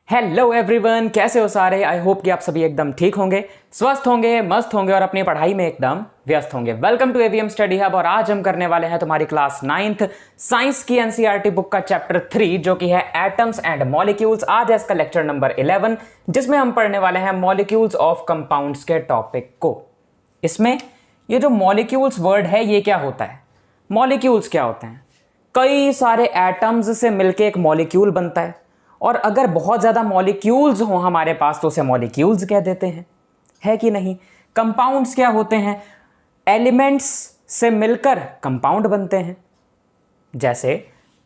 Hello everyone, कैसे हो सारे। आई होप कि आप सभी एकदम ठीक होंगे, स्वस्थ होंगे, मस्त होंगे और अपनी पढ़ाई में एकदम व्यस्त होंगे। Welcome to AVM study hub और आज हम करने वाले हैं तुम्हारी क्लास 9th साइंस की एनसीईआरटी बुक का चैप्टर 3 जो कि है एटम्स एंड मॉलिक्यूल्स। आज है इसका लेक्चर नंबर 11 जिसमें हम पढ़ने वाले हैं मॉलिक्यूल्स ऑफ कंपाउंड्स के टॉपिक को। इसमें ये जो मॉलिक्यूल्स वर्ड है ये क्या होता है, मॉलिक्यूल्स क्या होते हैं। कई सारे एटम्स से मिलकर एक मॉलिक्यूल बनता है और अगर बहुत ज़्यादा मॉलिक्यूल्स हो हमारे पास तो उसे मॉलिक्यूल्स कह देते हैं, है कि नहीं। कंपाउंड्स क्या होते हैं, एलिमेंट्स से मिलकर कंपाउंड बनते हैं। जैसे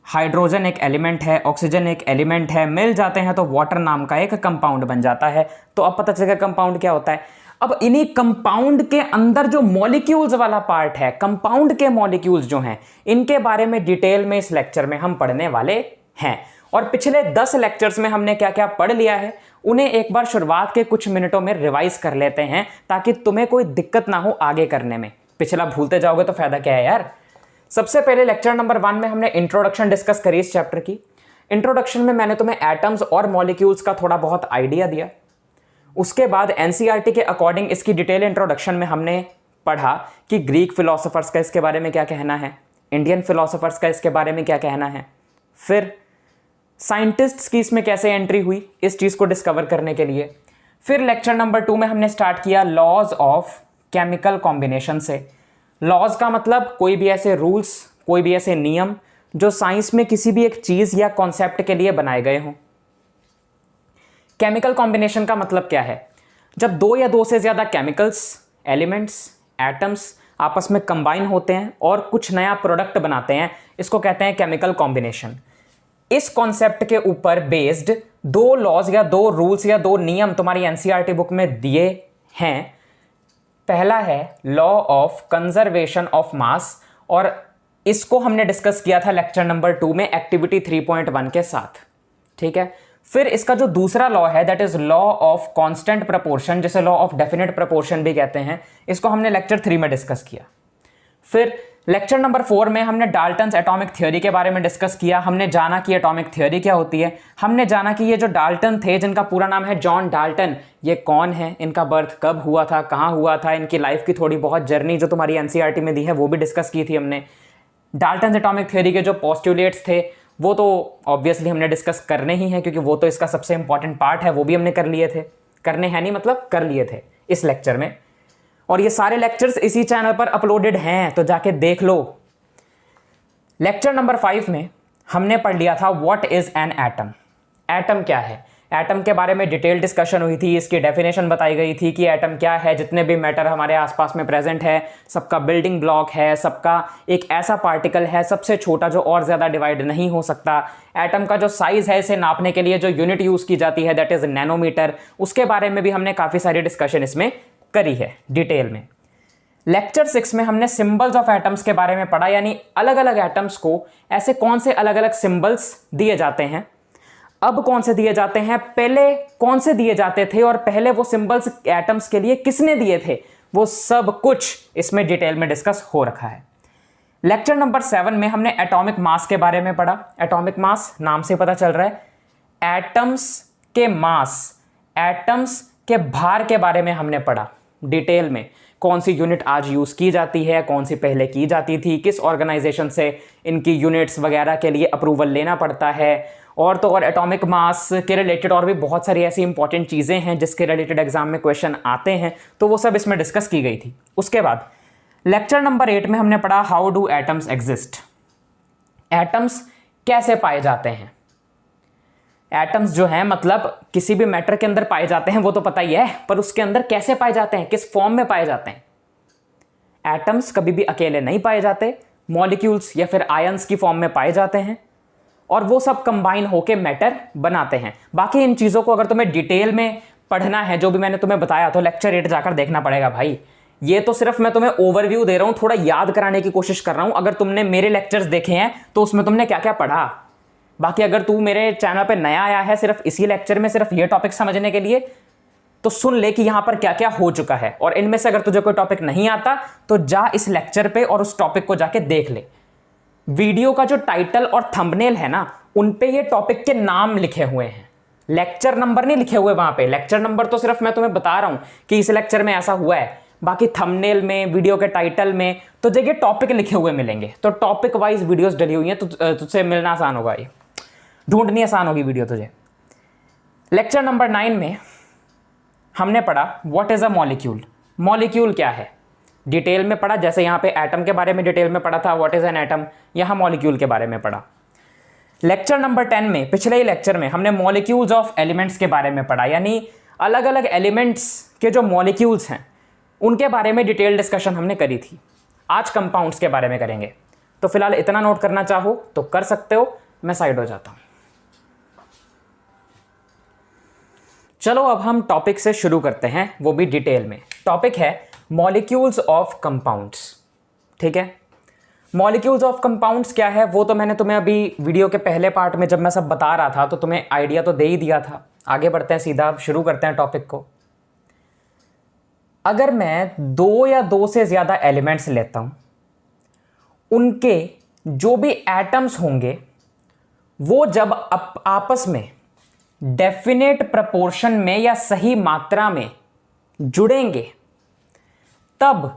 हाइड्रोजन एक एलिमेंट है, ऑक्सीजन एक एलिमेंट है, मिल जाते हैं तो वाटर नाम का एक कंपाउंड बन जाता है। तो अब पता चलेगा कंपाउंड क्या होता है। अब इन्हीं कंपाउंड के अंदर जो मॉलिक्यूल्स वाला पार्ट है, कंपाउंड के मॉलिक्यूल्स जो हैं, इनके बारे में डिटेल में इस लेक्चर में हम पढ़ने वाले हैं। और पिछले 10 लेक्चर्स में हमने क्या क्या पढ़ लिया है उन्हें एक बार शुरुआत के कुछ मिनटों में रिवाइज कर लेते हैं ताकि तुम्हें कोई दिक्कत ना हो आगे करने में। पिछला भूलते जाओगे तो फायदा क्या है यार। सबसे पहले लेक्चर नंबर 1 में हमने इंट्रोडक्शन डिस्कस करी इस चैप्टर की। इंट्रोडक्शन में मैंने तुम्हें एटम्स और मॉलिक्यूल्स का थोड़ा बहुत आइडिया दिया। उसके बाद एनसीईआरटी के अकॉर्डिंग इसकी डिटेल इंट्रोडक्शन में हमने पढ़ा कि ग्रीक फिलोसोफर्स का इसके बारे में क्या कहना है, इंडियन फिलोसोफर्स का इसके बारे में क्या कहना है, फिर साइंटिस्ट्स की इसमें कैसे एंट्री हुई इस चीज़ को डिस्कवर करने के लिए। फिर लेक्चर नंबर 2 में हमने स्टार्ट किया लॉज ऑफ केमिकल कॉम्बिनेशन से। लॉज का मतलब कोई भी ऐसे रूल्स, कोई भी ऐसे नियम जो साइंस में किसी भी एक चीज़ या कॉन्सेप्ट के लिए बनाए गए हों। केमिकल कॉम्बिनेशन का मतलब क्या है, जब दो या दो से ज़्यादा केमिकल्स, एलिमेंट्स, एटम्स आपस में कंबाइन होते हैं और कुछ नया प्रोडक्ट बनाते हैं, इसको कहते हैं केमिकल कॉम्बिनेशन। इस कॉन्सेप्ट के ऊपर बेस्ड दो लॉज या दो रूल्स या दो नियम तुम्हारी एनसीईआरटी बुक में दिए हैं। पहला है law of conservation of mass और इसको हमने डिस्कस किया था लेक्चर नंबर 2 में एक्टिविटी 3.1 के साथ, ठीक है। फिर इसका जो दूसरा लॉ है that is law of constant proportion, जिसे लॉ ऑफ डेफिनेट प्रपोर्शन भी कहते हैं, इसको हमने लेक्चर 3 में डिस्कस किया। फिर लेक्चर नंबर 4 में हमने डाल्टन्स एटॉमिक थ्योरी के बारे में डिस्कस किया। हमने जाना कि एटॉमिक थ्योरी क्या होती है, हमने जाना कि ये जो डाल्टन थे जिनका पूरा नाम है जॉन डाल्टन, ये कौन है, इनका बर्थ कब हुआ था, कहाँ हुआ था, इनकी लाइफ की थोड़ी बहुत जर्नी जो तुम्हारी एनसीईआरटी में दी है वो भी डिस्कस की थी हमने। डाल्टन्स एटॉमिक थ्योरी के जो पोस्टुलेट्स थे वो तो ऑब्वियसली हमने डिस्कस करने ही हैं क्योंकि वो तो इसका सबसे इंपॉर्टेंट पार्ट है, वो भी हमने कर लिए थे, करने हैं नहीं मतलब कर लिए थे इस लेक्चर में। और ये सारे लेक्चर्स इसी चैनल पर अपलोडेड हैं तो जाके देख लो। लेक्चर नंबर 5 में हमने पढ़ लिया था what is an atom. Atom क्या है, एटम के बारे में डिटेल डिस्कशन हुई थी, इसकी डेफिनेशन बताई गई थी कि एटम क्या है, जितने भी मैटर हमारे आसपास में प्रेजेंट है सबका बिल्डिंग ब्लॉक है, सबका एक ऐसा पार्टिकल है सबसे छोटा जो और ज़्यादा डिवाइड नहीं हो सकता। एटम का जो साइज़ है इसे नापने के लिए जो यूनिट यूज़ की जाती है दैट इज़ नैनोमीटर, उसके बारे में भी हमने काफ़ी सारी डिस्कशन इसमें करी है डिटेल में। लेक्चर 6 में हमने सिंबल्स ऑफ एटम्स के बारे में पढ़ा, यानी अलग अलग एटम्स को ऐसे कौन से अलग अलग सिंबल्स दिए जाते हैं, अब कौन से दिए जाते हैं, पहले कौन से दिए जाते थे और पहले वो सिंबल्स एटम्स के लिए किसने दिए थे, वो सब कुछ इसमें डिटेल में डिस्कस हो रखा है। लेक्चर नंबर 7 में हमने एटॉमिक मास के बारे में पढ़ा। एटॉमिक मास नाम से पता चल रहा है, एटम्स के मास, एटम्स के भार के बारे में हमने पढ़ा डिटेल में। कौन सी यूनिट आज यूज़ की जाती है, कौन सी पहले की जाती थी, किस ऑर्गेनाइजेशन से इनकी यूनिट्स वगैरह के लिए अप्रूवल लेना पड़ता है, और तो और एटॉमिक मास के रिलेटेड और भी बहुत सारी ऐसी इंपॉर्टेंट चीज़ें हैं जिसके रिलेटेड एग्जाम में क्वेश्चन आते हैं, तो वो सब इसमें डिस्कस की गई थी। उसके बाद लेक्चर नंबर 8 में हमने पढ़ा how do atoms exist. Atoms कैसे पाए जाते हैं। एटम्स जो हैं मतलब किसी भी मैटर के अंदर पाए जाते हैं वो तो पता ही है, पर उसके अंदर कैसे पाए जाते हैं, किस फॉर्म में पाए जाते हैं। एटम्स कभी भी अकेले नहीं पाए जाते, मॉलिक्यूल्स या फिर आयंस की फॉर्म में पाए जाते हैं और वो सब कंबाइन होकर मैटर बनाते हैं। बाकी इन चीज़ों को अगर तुम्हें डिटेल में पढ़ना है जो भी मैंने तुम्हें बताया तो लेक्चर 8 जाकर देखना पड़ेगा भाई। ये तो सिर्फ मैं तुम्हें ओवरव्यू दे रहा हूँ, थोड़ा याद कराने की कोशिश कर रहा हूँ। अगर तुमने मेरे लेक्चर्स देखे हैं तो उसमें तुमने क्या क्या पढ़ा। बाकी अगर तू मेरे चैनल पे नया आया है सिर्फ इसी लेक्चर में सिर्फ ये टॉपिक समझने के लिए, तो सुन ले कि यहां पर क्या क्या हो चुका है। और इनमें से अगर तुझे कोई टॉपिक नहीं आता तो जा इस लेक्चर पे और उस टॉपिक को जाके देख ले। वीडियो का जो टाइटल और थंबनेल है ना, उन पे ये टॉपिक के नाम लिखे हुए हैं। लेक्चर नंबर नहीं लिखे हुए वहां पे, लेक्चर नंबर तो सिर्फ मैं तुम्हें बता रहा हूं कि इस लेक्चर में ऐसा हुआ है, बाकी थंबनेल में, वीडियो के टाइटल में तो जगह टॉपिक लिखे हुए मिलेंगे। तो टॉपिक वाइज वीडियोस डली हुई हैं, तो तुझसे मिलना आसान होगा, ये ढूंढनी आसान होगी वीडियो तुझे। लेक्चर नंबर 9 में हमने पढ़ा what is a molecule. Molecule क्या है डिटेल में पढ़ा, जैसे यहाँ पे एटम के बारे में डिटेल में पढ़ा था, व्हाट इज एन एटम, यहाँ मॉलिक्यूल के बारे में पढ़ा। लेक्चर नंबर 10 में, पिछले ही लेक्चर में हमने मॉलिक्यूल्स ऑफ एलिमेंट्स के बारे में पढ़ा, यानी अलग अलग एलिमेंट्स के जो मॉलिक्यूल्स हैं उनके बारे में डिटेल डिस्कशन हमने करी थी। आज कंपाउंड्स के बारे में करेंगे। तो फिलहाल इतना नोट करना चाहो तो कर सकते हो, मैं साइड हो जाता हूं। चलो अब हम टॉपिक से शुरू करते हैं, वो भी डिटेल में। टॉपिक है मॉलिक्यूल्स ऑफ कंपाउंड्स। ठीक है, मॉलिक्यूल्स ऑफ कंपाउंड्स क्या है वो तो मैंने तुम्हें अभी वीडियो के पहले पार्ट में जब मैं सब बता रहा था तो तुम्हें आइडिया तो दे ही दिया था। आगे बढ़ते हैं, सीधा अब शुरू करते हैं टॉपिक को। अगर मैं 2 या 2 से ज़्यादा एलिमेंट्स लेता हूं, उनके जो भी एटम्स होंगे वो जब आपस में डेफिनेट प्रपोर्शन में या सही मात्रा में जुड़ेंगे तब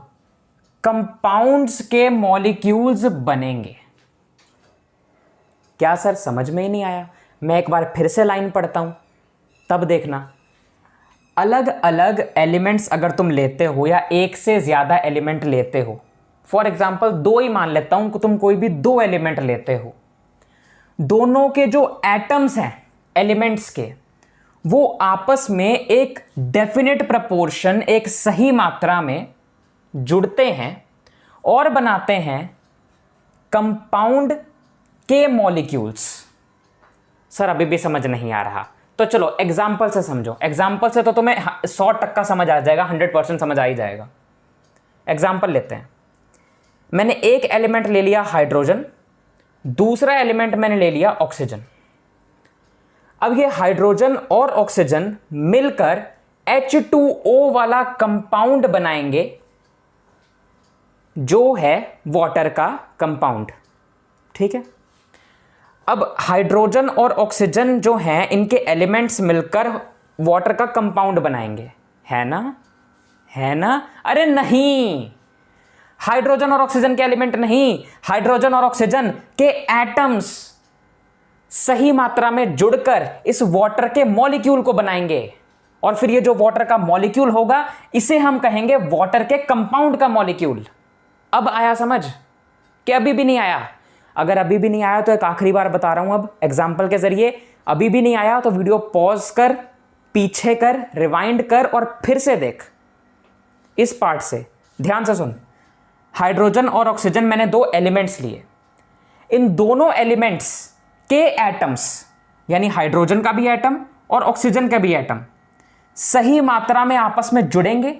कंपाउंड्स के मॉलिक्यूल्स बनेंगे। क्या सर समझ में ही नहीं आया? मैं एक बार फिर से लाइन पढ़ता हूं, तब देखना। अलग अलग एलिमेंट्स अगर तुम लेते हो या एक से ज़्यादा एलिमेंट लेते हो, फॉर एग्जाम्पल 2 ही मान लेता हूं कि तुम कोई भी 2 एलिमेंट लेते हो, दोनों के जो एटम्स हैं एलिमेंट्स के वो आपस में एक डेफिनेट प्रपोर्शन, एक सही मात्रा में जुड़ते हैं और बनाते हैं कंपाउंड के मॉलिक्यूल्स। सर अभी भी समझ नहीं आ रहा, तो चलो एग्जाम्पल से समझो। एग्जाम्पल से तो तुम्हें 100% समझ आ जाएगा, 100% समझ आ ही जाएगा। एग्जाम्पल लेते हैं। मैंने एक एलिमेंट ले लिया हाइड्रोजन, दूसरा एलिमेंट मैंने ले लिया ऑक्सीजन। अब ये हाइड्रोजन और ऑक्सीजन मिलकर H2O वाला कंपाउंड बनाएंगे जो है वाटर का कंपाउंड। ठीक है, अब हाइड्रोजन और ऑक्सीजन जो हैं इनके एलिमेंट्स मिलकर वाटर का कंपाउंड बनाएंगे, है ना? है ना? अरे नहीं, हाइड्रोजन और ऑक्सीजन के एलिमेंट नहीं, हाइड्रोजन और ऑक्सीजन के एटम्स सही मात्रा में जुड़कर इस वाटर के मॉलिक्यूल को बनाएंगे और फिर ये जो वाटर का मॉलिक्यूल होगा इसे हम कहेंगे वाटर के कंपाउंड का मॉलिक्यूल। अब आया समझ कि अभी भी नहीं आया? अगर अभी भी नहीं आया तो एक आखिरी बार बता रहा हूं अब एग्जाम्पल के जरिए। अभी भी नहीं आया तो वीडियो पॉज कर, पीछे कर, रिवाइंड कर और फिर से देख। इस पार्ट से ध्यान से सुन। हाइड्रोजन और ऑक्सीजन मैंने 2 एलिमेंट्स लिए, इन दोनों एलिमेंट्स के एटम्स यानी हाइड्रोजन का भी एटम और ऑक्सीजन का भी एटम सही मात्रा में आपस में जुड़ेंगे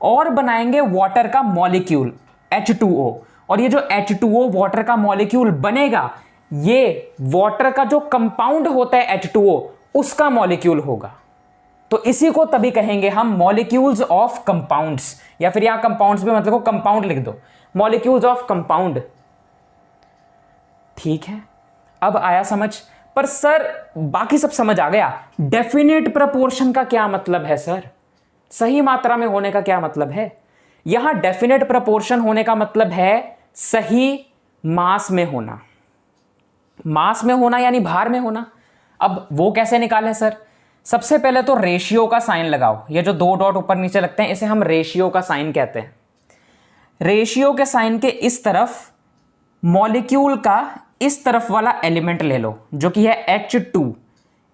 और बनाएंगे वाटर का मॉलिक्यूल H2O। और ये जो H2O वाटर का मॉलिक्यूल बनेगा ये वाटर का जो कंपाउंड होता है H2O उसका मॉलिक्यूल होगा। तो इसी को तभी कहेंगे हम मॉलिक्यूल्स ऑफ कंपाउंड्स, या फिर यहां कंपाउंड्स भी मतलब को कंपाउंड लिख दो, मॉलिक्यूल्स ऑफ कंपाउंड। ठीक है, अब आया समझ? पर सर बाकी सब समझ आ गया, डेफिनेट प्रपोर्शन का क्या मतलब है सर? सही मात्रा में होने का क्या मतलब है? यहां डेफिनेट प्रपोर्शन होने का मतलब है सही मास में होना। मास में होना यानी भार में होना। अब वो कैसे निकालें सर? सबसे पहले तो रेशियो का साइन लगाओ। ये जो 2 डॉट ऊपर नीचे लगते हैं इसे हम रेशियो का साइन कहते हैं। रेशियो के साइन के इस तरफ मॉलिक्यूल का इस तरफ वाला एलिमेंट ले लो जो कि है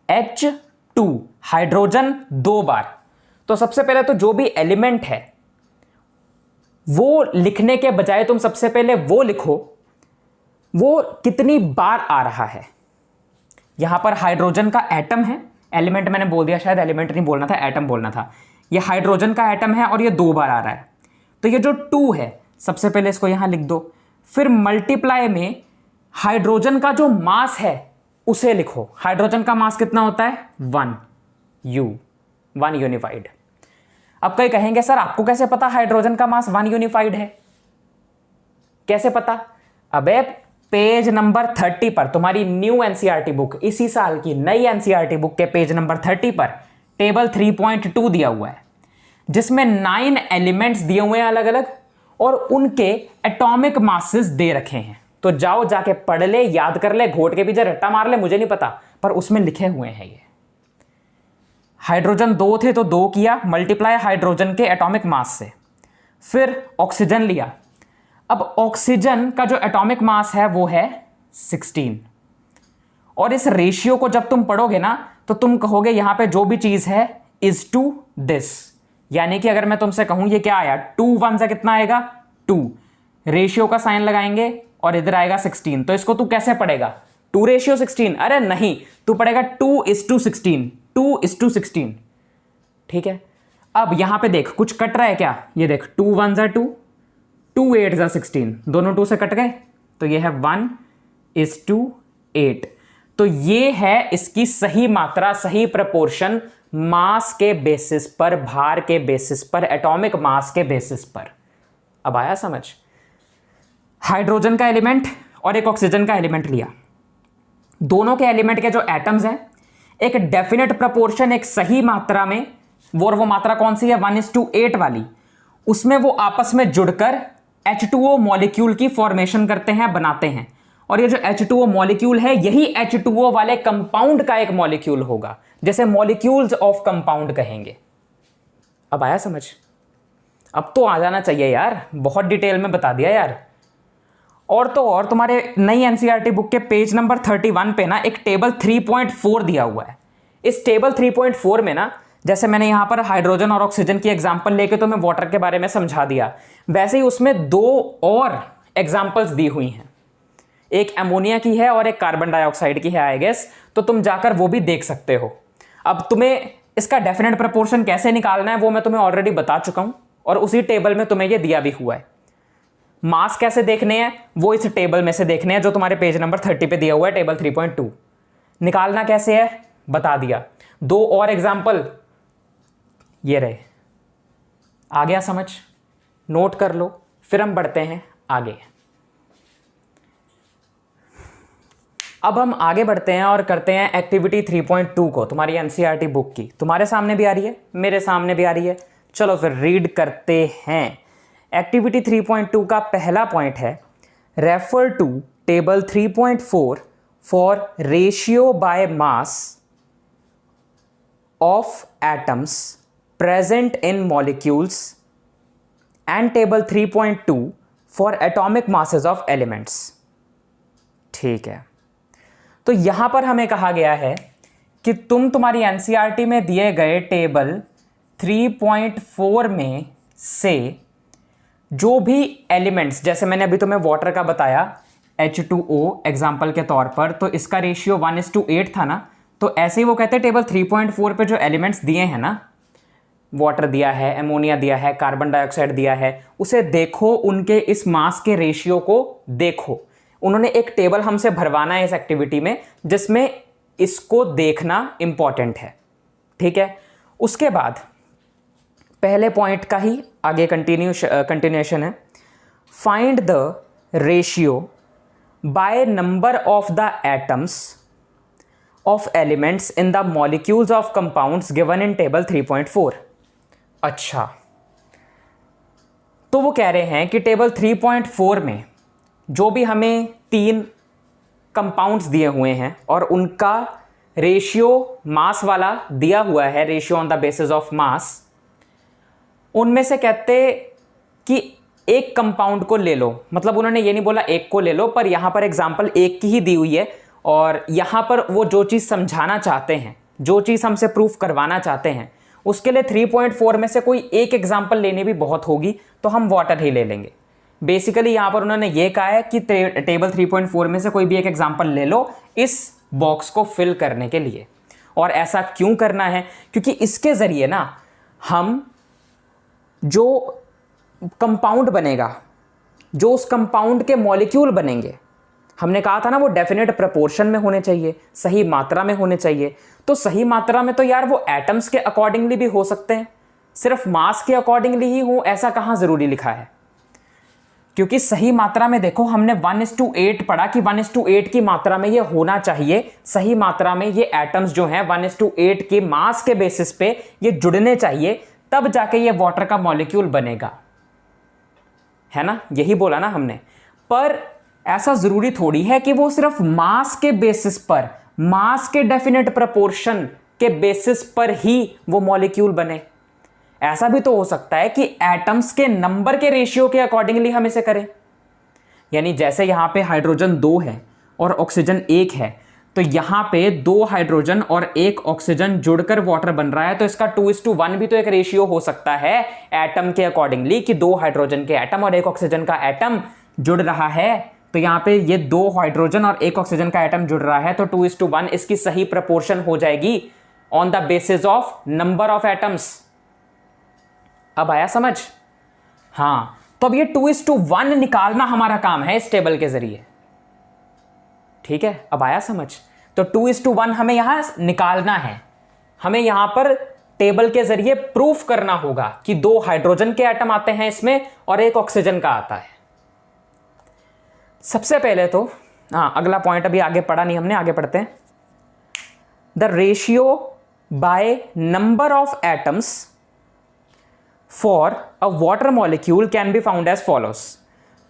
H2 हाइड्रोजन 2 बार। तो सबसे पहले तो जो भी एलिमेंट है वो लिखने के बजाय तुम सबसे पहले वो लिखो वो कितनी बार आ रहा है। यहां पर हाइड्रोजन का एटम है, एलिमेंट मैंने बोल दिया, शायद एलिमेंट नहीं बोलना था, एटम बोलना था। ये हाइड्रोजन का एटम है और ये 2 बार आ रहा है। तो ये जो 2 है सबसे पहले इसको यहां लिख दो, फिर मल्टीप्लाई में हाइड्रोजन का जो मास है उसे लिखो। हाइड्रोजन का मास कितना होता है? 1 यूनिफाइड। अब कई कहेंगे सर आपको कैसे पता हाइड्रोजन का मास 1 यूनिफाइड है? कैसे पता? अबे पेज नंबर 30 पर, तुम्हारी न्यू एनसीईआरटी बुक, इसी साल की नई एनसीईआरटी बुक के पेज नंबर 30 पर टेबल 3.2 दिया हुआ है, जिसमें 9 एलिमेंट्स दिए हुए हैं अलग अलग, और उनके एटॉमिक मासेस दे रखे हैं। तो जाओ जाके पढ़ ले, याद कर ले, घोट के पीछे रट्टा मार ले, मुझे नहीं पता, पर उसमें लिखे हुए हैं ये। हाइड्रोजन 2 थे तो 2 किया मल्टीप्लाई हाइड्रोजन के एटॉमिक मास से, फिर ऑक्सीजन लिया। अब ऑक्सीजन का जो एटॉमिक मास है वो है 16, और इस रेशियो को जब तुम पढ़ोगे ना तो तुम कहोगे यहां पे जो भी चीज है इज टू दिस, यानी कि अगर मैं तुमसे कहूं ये क्या आया, 2 1 से कितना आएगा 2, रेशियो का साइन लगाएंगे और इधर आएगा 16, तो इसको तू कैसे पढ़ेगा 2:16? अरे नहीं, तू पढ़ेगा 2:16, 2:16। ठीक है, अब यहां पे देख कुछ कट रहा है क्या, ये देख 2 1 2, 2 8 16, दोनों 2 से कट गए, तो ये है 1:8। तो ये है इसकी सही मात्रा, सही प्रपोर्शन मास के बेसिस पर, भार के बेसिस पर, एटॉमिक मास के बेसिस पर। अब आया समझ? हाइड्रोजन का एलिमेंट और एक ऑक्सीजन का एलिमेंट लिया, दोनों के एलिमेंट के जो एटम्स हैं एक डेफिनेट प्रपोर्शन, एक सही मात्रा में, वो मात्रा कौन सी है 1:8 वाली, उसमें वो आपस में जुड़कर H2O मॉलिक्यूल की फॉर्मेशन करते हैं, बनाते हैं। और ये जो H2O मॉलिक्यूल है यही H2O वाले कंपाउंड का एक मॉलिक्यूल होगा, जैसे मॉलिक्यूल्स ऑफ कंपाउंड कहेंगे। अब आया समझ? अब तो आ जाना चाहिए यार, बहुत डिटेल में बता दिया यार। और तो और तुम्हारे नई एनसीईआरटी बुक के पेज नंबर 31 पे ना एक टेबल 3.4 दिया हुआ है। इस टेबल 3.4 में ना, जैसे मैंने यहां पर हाइड्रोजन और ऑक्सीजन की एग्जांपल लेके तो मैं वाटर के बारे में समझा दिया, वैसे ही उसमें 2 और एग्जांपल्स दी हुई हैं, एक अमोनिया की है और एक कार्बन डाइऑक्साइड की है आई गेस, तो तुम जाकर वो भी देख सकते हो। अब तुम्हें इसका डेफिनेट प्रपोर्शन कैसे निकालना है वो मैं तुम्हें ऑलरेडी बता चुका हूं, और उसी टेबल में तुम्हें ये दिया भी हुआ है। मास कैसे देखने हैं वो इस टेबल में से देखने हैं जो तुम्हारे पेज नंबर 30 पे दिया हुआ है, टेबल 3.2। निकालना कैसे है बता दिया। 2 और एग्जांपल ये रहे। आ गया समझ? नोट कर लो, फिर हम बढ़ते हैं आगे। अब हम आगे बढ़ते हैं और करते हैं एक्टिविटी 3.2 को, तुम्हारी एनसीईआरटी बुक की। तुम्हारे सामने भी आ रही है, मेरे सामने भी आ रही है, चलो फिर रीड करते हैं। एक्टिविटी 3.2 का पहला पॉइंट है, refer to table 3.4 for ratio by mass of atoms present in molecules and table 3.2 for atomic masses of elements। ठीक है, तो यहां पर हमें कहा गया है कि तुम तुम्हारी एनसीईआरटी में दिए गए टेबल 3.4 में से जो भी एलिमेंट्स, जैसे मैंने अभी तुम्हें वाटर का बताया H2O एग्जाम्पल के तौर पर, तो इसका रेशियो 1:8 था ना, तो ऐसे ही वो कहते हैं टेबल 3.4 पे जो एलिमेंट्स दिए हैं ना, वाटर दिया है, एमोनिया दिया है, कार्बन डाइऑक्साइड दिया है, उसे देखो, उनके इस मास के रेशियो को देखो। उन्होंने एक टेबल हमसे भरवाना है इस एक्टिविटी में, जिसमें इसको देखना इंपॉर्टेंट है। ठीक है, उसके बाद पहले पॉइंट का ही आगे कंटिन्यूएशन है। Find the ratio by number of the atoms of elements in the molecules of compounds given in table 3.4। अच्छा, तो वो कह रहे हैं कि टेबल 3.4 में जो भी हमें 3 कंपाउंड्स दिए हुए हैं और उनका रेशियो मास वाला दिया हुआ है, ratio on the basis of mass, उनमें से कहते कि एक कंपाउंड को ले लो। मतलब उन्होंने ये नहीं बोला एक को ले लो, पर यहां पर एग्जांपल एक की ही दी हुई है, और यहां पर वो जो चीज़ समझाना चाहते हैं, जो चीज़ हमसे प्रूफ करवाना चाहते हैं, उसके लिए 3.4 में से कोई एक एग्जाम्पल लेने भी बहुत होगी, तो हम वाटर ही ले लेंगे। बेसिकली यहां पर उन्होंने ये कहा है कि टेबल 3.4 में से कोई भी एक एग्जाम्पल ले लो इस बॉक्स को फिल करने के लिए। और ऐसा क्यों करना है? क्योंकि इसके ज़रिए ना हम जो कंपाउंड बनेगा, जो उस कंपाउंड के मॉलिक्यूल बनेंगे, हमने कहा था ना वो डेफिनेट प्रपोर्शन में होने चाहिए, सही मात्रा में होने चाहिए। तो सही मात्रा में तो यार वो एटम्स के अकॉर्डिंगली भी हो सकते हैं, सिर्फ मास के अकॉर्डिंगली ही हो ऐसा कहाँ ज़रूरी लिखा है। क्योंकि सही मात्रा में देखो हमने 1:8 पढ़ा कि 1:8 की मात्रा में ये होना चाहिए, सही मात्रा में ये एटम्स जो हैं 1:8 के मास के बेसिस पे ये जुड़ने चाहिए, तब जाके ये वाटर का मॉलिक्यूल बनेगा, है ना, यही बोला ना हमने। पर ऐसा जरूरी थोड़ी है कि वो सिर्फ मास के बेसिस पर, मास के डेफिनेट प्रोपोर्शन के बेसिस पर ही वो मॉलिक्यूल बने। ऐसा भी तो हो सकता है कि एटम्स के नंबर के रेशियो के अकॉर्डिंगली हम इसे करें। यानी जैसे यहां पे हाइड्रोजन 2 है और ऑक्सीजन 1 है, तो यहां पे 2 हाइड्रोजन और 1 ऑक्सीजन जुड़कर वाटर बन रहा है, तो इसका 2:1 भी तो एक रेशियो हो सकता है एटम के अकॉर्डिंगली, कि 2 हाइड्रोजन के एटम और 1 ऑक्सीजन का एटम जुड़ रहा है। तो यहां पे ये 2 हाइड्रोजन और 1 ऑक्सीजन का एटम जुड़ रहा है, तो 2:1 इसकी सही प्रपोर्शन हो जाएगी on the basis of number of atoms. अब आया समझ? हाँ, तो अब ये 2:1 निकालना हमारा काम है इस टेबल के जरिए। ठीक है, अब आया समझ? तो 2:1 हमें यहां निकालना है, हमें यहां पर टेबल के जरिए प्रूफ करना होगा कि 2 हाइड्रोजन के एटम आते हैं इसमें और 1 ऑक्सीजन का आता है। सबसे पहले तो अगला पॉइंट अभी आगे पढ़ा नहीं हमने, आगे पढ़ते हैं। The ratio by number of atoms for a water molecule can be found as follows.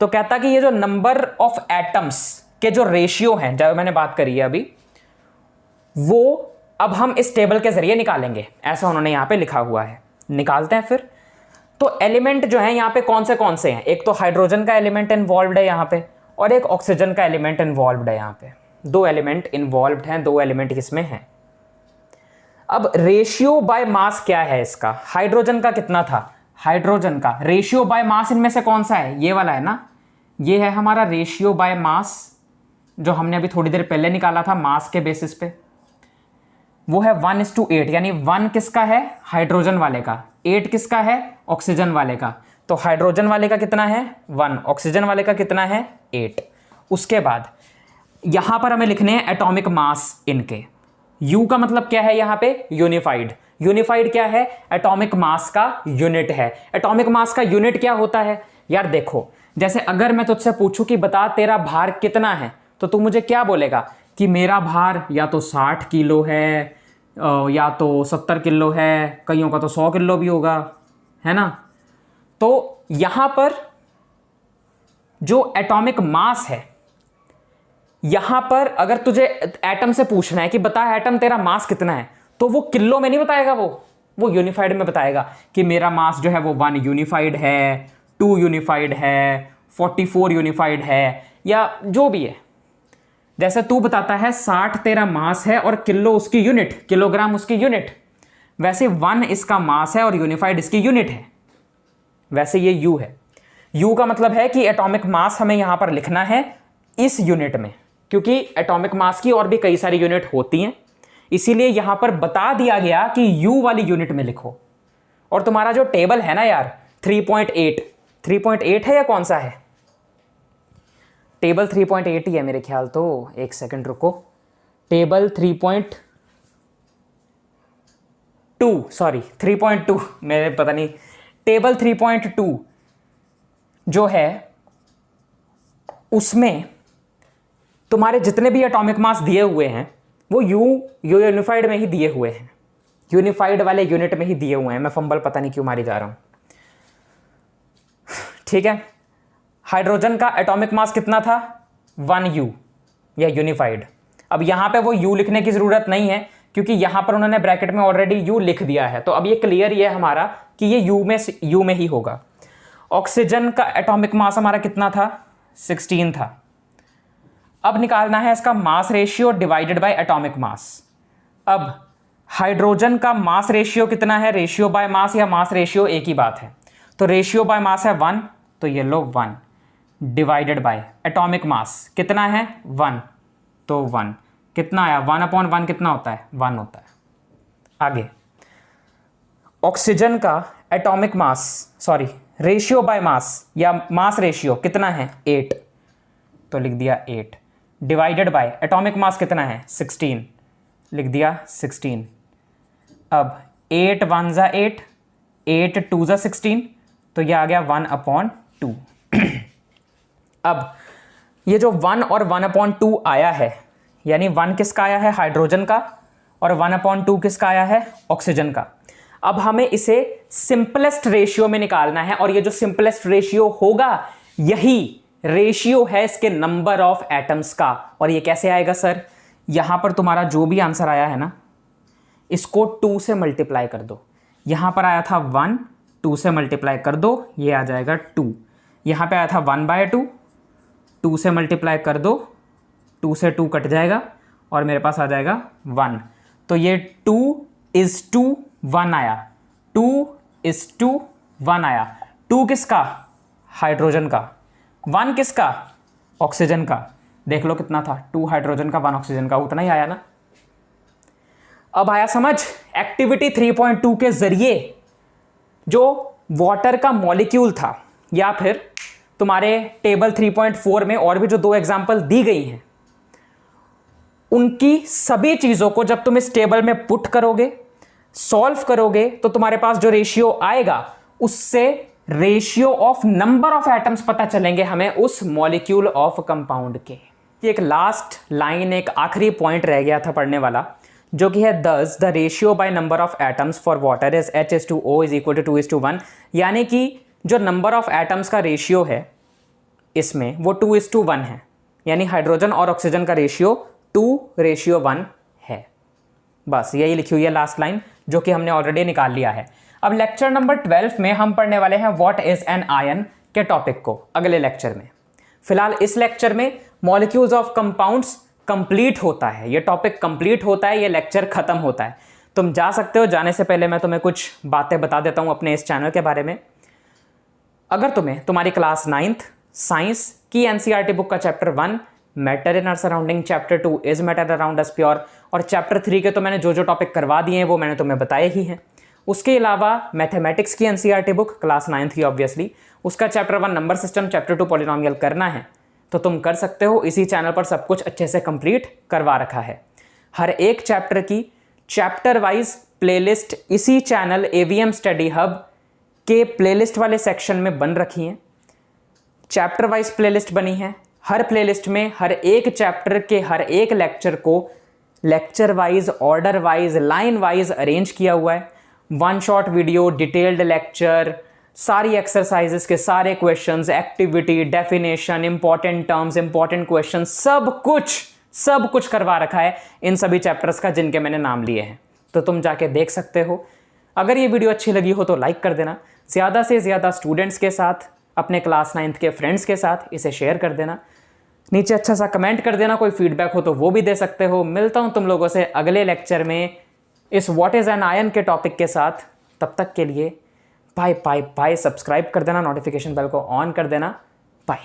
तो कहता कि ये जो नंबर ऑफ एटम्स के जो रेशियो हैं, जब मैंने बात करी है अभी, वो अब हम इस टेबल के जरिए निकालेंगे, ऐसा उन्होंने यहां पे लिखा हुआ है। निकालते हैं फिर। तो एलिमेंट जो है यहां पे कौन से हैं? एक तो हाइड्रोजन का एलिमेंट इन्वॉल्व है यहां पे, और एक ऑक्सीजन का एलिमेंट इन्वॉल्व है यहां पे। 2 एलिमेंट इन्वॉल्व हैं, 2 एलिमेंट किसमें हैं। अब रेशियो बाय मास क्या है इसका? हाइड्रोजन का कितना था? हाइड्रोजन का रेशियो बाय मास इनमें से कौन सा है? ये वाला है ना, ये है हमारा रेशियो बाय मास, जो हमने अभी थोड़ी देर पहले निकाला था मास के बेसिस पे। वो है 1:8, यानी 1 किसका है? हाइड्रोजन वाले का, 8 किसका है? ऑक्सीजन वाले का। तो हाइड्रोजन वाले का कितना है? 1, ऑक्सीजन वाले का कितना है? 8। उसके बाद यहां पर हमें लिखने हैं एटॉमिक मास इनके। U का मतलब क्या है यहां पे? यूनिफाइड। यूनिफाइड क्या है? एटॉमिक मास का यूनिट है। एटॉमिक मास का यूनिट क्या होता है यार? देखो, जैसे अगर मैं तुझसे पूछूं कि बता तेरा भार कितना है, तो तू मुझे क्या बोलेगा कि मेरा भार या तो 60 किलो है, या तो 70 किलो है, कईयों का तो 100 किलो भी होगा, है ना। तो यहां पर जो एटॉमिक मास है, यहां पर अगर तुझे एटम से पूछना है कि बता एटम तेरा मास कितना है, तो वो किलो में नहीं बताएगा, वो यूनिफाइड में बताएगा कि मेरा मास जो है वो 1 यूनिफाइड है, 2 यूनिफाइड है, 44 यूनिफाइड है, या जो भी है। जैसे तू बताता है 60 तेरा मास है और किलो उसकी यूनिट, किलोग्राम उसकी यूनिट, वैसे 1 इसका मास है और यूनिफाइड इसकी यूनिट है। वैसे ये U है। U का मतलब है कि एटॉमिक मास हमें यहां पर लिखना है इस यूनिट में, क्योंकि एटॉमिक मास की और भी कई सारी यूनिट होती हैं, इसीलिए यहां पर बता दिया गया कि U वाली यूनिट में लिखो। और तुम्हारा जो टेबल है ना यार 3.8 है या कौन सा है? टेबल 3.8 ही है मेरे ख्याल तो, एक सेकंड रुको। टेबल 3.2, सॉरी 3.2, मेरे पता नहीं, टेबल 3.2 जो है उसमें तुम्हारे जितने भी एटॉमिक मास दिए हुए हैं वो यूनिफाइड में ही दिए हुए हैं, यूनिफाइड वाले यूनिट में ही दिए हुए हैं। मैं फंबल पता नहीं क्यों मारी जा रहा हूं। ठीक है, हाइड्रोजन का एटॉमिक मास कितना था? 1U, या यूनिफाइड। अब यहां पे वो U लिखने की जरूरत नहीं है, क्योंकि यहां पर उन्होंने ब्रैकेट में ऑलरेडी U लिख दिया है, तो अब ये क्लियर ये हमारा कि ये U में ही होगा। ऑक्सीजन का एटॉमिक मास हमारा कितना था? 16 था। अब निकालना है इसका mass ratio divided by atomic mass. अब हाइड्रोजन का मास रेशियो कितना है? रेशियो बाय मास या मास रेशियो एक ही बात है। तो रेशियो बाय मास है 1, तो ये लो 1 डिवाइडेड बाय एटॉमिक मास कितना है? 1, तो 1 कितना आया? 1/1 कितना होता है? 1 होता है। आगे ऑक्सीजन का atomic mass, sorry ratio by मास या मास रेशियो कितना है? 8, तो लिख दिया 8 डिवाइडेड बाय एटॉमिक मास कितना है? 16, लिख दिया 16। अब 8 1 जा 8, 8 2 जा 16, तो यह आ गया 1/2। अब ये जो 1 और 1/2 आया है, यानी 1 किसका आया है, हाइड्रोजन का, और 1/2 किसका आया है, ऑक्सीजन का। अब हमें इसे सिंपलेस्ट रेशियो में निकालना है, और ये जो सिंपलेस्ट रेशियो होगा यही रेशियो है इसके नंबर ऑफ एटम्स का। और ये कैसे आएगा सर, यहां पर तुम्हारा जो भी आंसर आया है ना, इसको 2 से मल्टीप्लाई कर दो। यहां पर आया था 1, 2 से मल्टीप्लाई कर दो, ये आ जाएगा 2। यहां पे आया था 1/2, 2 से मल्टीप्लाई कर दो, 2 से 2 कट जाएगा और मेरे पास आ जाएगा 1। तो ये 2:1 आया, 2:1 आया। 2 किसका, हाइड्रोजन का, 1 किसका, ऑक्सीजन का। देख लो कितना था, 2 हाइड्रोजन का 1 ऑक्सीजन का, उतना ही आया ना। अब आया समझ, एक्टिविटी 3.2 के जरिए जो वाटर का मॉलिक्यूल था, या फिर तुम्हारे टेबल 3.4 में और भी जो 2 एग्जांपल दी गई हैं, उनकी सभी चीजों को जब तुम इस टेबल में पुट करोगे, सॉल्व करोगे, तो तुम्हारे पास जो रेशियो आएगा उससे ratio of number of atoms पता चलेंगे हमें उस मॉलिक्यूल ऑफ कंपाउंड के। एक लास्ट लाइन, एक आखिरी पॉइंट रह गया था पढ़ने वाला, जो कि है दस the ratio by number of atoms for water is H/O is equal to 2:1। यानी कि जो नंबर ऑफ एटम्स का रेशियो है इसमें वो 2:1 है, यानी हाइड्रोजन और ऑक्सीजन का रेशियो 2:1 है। बस यही लिखी हुई है लास्ट लाइन, जो कि हमने ऑलरेडी निकाल लिया है। अब लेक्चर नंबर 12 में हम पढ़ने वाले हैं व्हाट इज एन आयन के टॉपिक को, अगले लेक्चर में। फिलहाल इस लेक्चर में मॉलिक्यूल्स ऑफ कंपाउंड्स कंप्लीट होता है, ये टॉपिक कंप्लीट होता है, ये लेक्चर खत्म होता है। तुम जा सकते हो, जाने से पहले मैं तुम्हें कुछ बातें बता देता हूं अपने इस चैनल के बारे में। अगर तुम्हें तुम्हारी क्लास 9th साइंस की NCERT बुक का chapter 1 matter in our surrounding, chapter 2 is matter around us pure, और चैप्टर 3 के तो मैंने जो टॉपिक करवा दिए हैं वो मैंने तुम्हें बताए ही हैं। उसके अलावा मैथमेटिक्स की NCERT बुक क्लास 9th की ऑब्वियसली, उसका chapter 1 number system, chapter 2 polynomial करना है तो तुम कर सकते हो। इसी चैनल पर सब कुछ अच्छे से कंप्लीट करवा रखा है। हर एक चैप्टर की चैप्टर वाइज प्लेलिस्ट इसी चैनल AVM स्टडी हब के प्लेलिस्ट वाले सेक्शन में बन रखी हैं। चैप्टर वाइज प्लेलिस्ट बनी है, हर प्लेलिस्ट में हर एक चैप्टर के हर एक लेक्चर को lecture wise, order wise, line wise arrange किया हुआ है। 1 शॉट वीडियो, डिटेल्ड लेक्चर, सारी एक्सरसाइजेस के सारे questions, activity, definition, important terms, important question, सब कुछ करवा रखा है इन सभी चैप्टर्स का जिनके मैंने नाम लिए हैं। तो तुम जाके देख सकते हो। अगर ये वीडियो अच्छी लगी हो तो लाइक कर देना, ज़्यादा से ज़्यादा स्टूडेंट्स के साथ, अपने क्लास 9th के फ्रेंड्स के साथ इसे शेयर कर देना। नीचे अच्छा सा कमेंट कर देना, कोई फीडबैक हो तो वो भी दे सकते हो। मिलता हूँ तुम लोगों से अगले लेक्चर में इस व्हाट इज़ एन आयन के टॉपिक के साथ। तब तक के लिए बाय बाय बाय। सब्सक्राइब कर देना, नोटिफिकेशन बेल को ऑन कर देना। बाय।